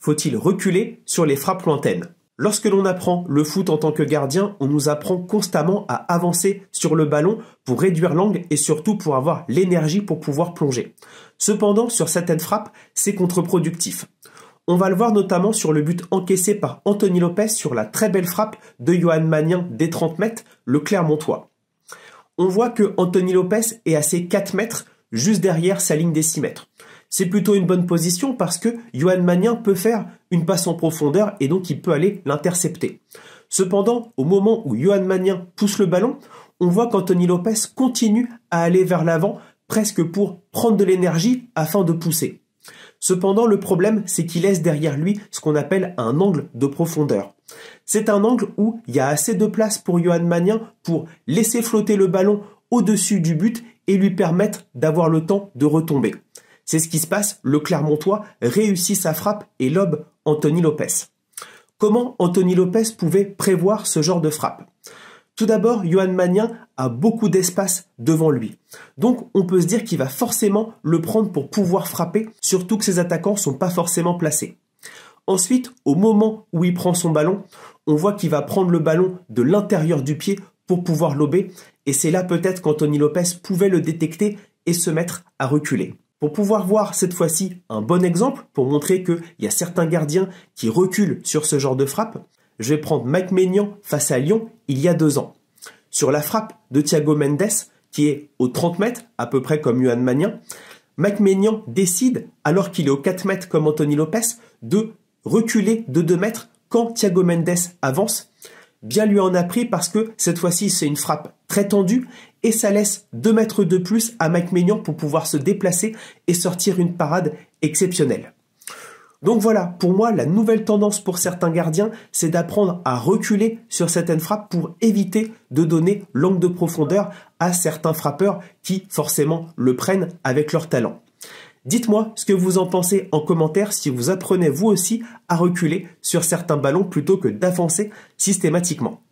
faut-il reculer sur les frappes lointaines? Lorsque l'on apprend le foot en tant que gardien, on nous apprend constamment à avancer sur le ballon pour réduire l'angle et surtout pour avoir l'énergie pour pouvoir plonger. Cependant, sur certaines frappes, c'est contre-productif. On va le voir notamment sur le but encaissé par Anthony Lopez sur la très belle frappe de Johan Magnin des 30 mètres, le Clermontois. On voit que Anthony Lopez est à ses 4 mètres, juste derrière sa ligne des 6 mètres. C'est plutôt une bonne position parce que Johan Magnin peut faire une passe en profondeur et donc il peut aller l'intercepter. Cependant, au moment où Johan Magnin pousse le ballon, on voit qu'Anthony Lopez continue à aller vers l'avant presque pour prendre de l'énergie afin de pousser. Cependant, le problème, c'est qu'il laisse derrière lui ce qu'on appelle un angle de profondeur. C'est un angle où il y a assez de place pour Johan Magnin pour laisser flotter le ballon au-dessus du but et lui permettre d'avoir le temps de retomber. C'est ce qui se passe, le Clermontois réussit sa frappe et lobe Anthony Lopez. Comment Anthony Lopez pouvait prévoir ce genre de frappe? Tout d'abord, Johan Magnin a beaucoup d'espace devant lui. Donc on peut se dire qu'il va forcément le prendre pour pouvoir frapper, surtout que ses attaquants ne sont pas forcément placés. Ensuite, au moment où il prend son ballon, on voit qu'il va prendre le ballon de l'intérieur du pied pour pouvoir lober. Et c'est là peut-être qu'Anthony Lopez pouvait le détecter et se mettre à reculer. Pour pouvoir voir cette fois-ci un bon exemple, pour montrer qu'il y a certains gardiens qui reculent sur ce genre de frappe, je vais prendre Mike Maignan face à Lyon il y a 2 ans. Sur la frappe de Thiago Mendes, qui est aux 30 mètres, à peu près comme Johan Magnin, Mike Maignan décide, alors qu'il est aux 4 mètres comme Anthony Lopez, de reculer de 2 mètres quand Thiago Mendes avance. Bien lui en a pris parce que cette fois-ci c'est une frappe très tendue et ça laisse 2 mètres de plus à Mike Maignan pour pouvoir se déplacer et sortir une parade exceptionnelle. Donc voilà, pour moi, la nouvelle tendance pour certains gardiens, c'est d'apprendre à reculer sur certaines frappes pour éviter de donner l'angle de profondeur à certains frappeurs qui forcément le prennent avec leur talent. Dites-moi ce que vous en pensez en commentaire si vous apprenez vous aussi à reculer sur certains ballons plutôt que d'avancer systématiquement.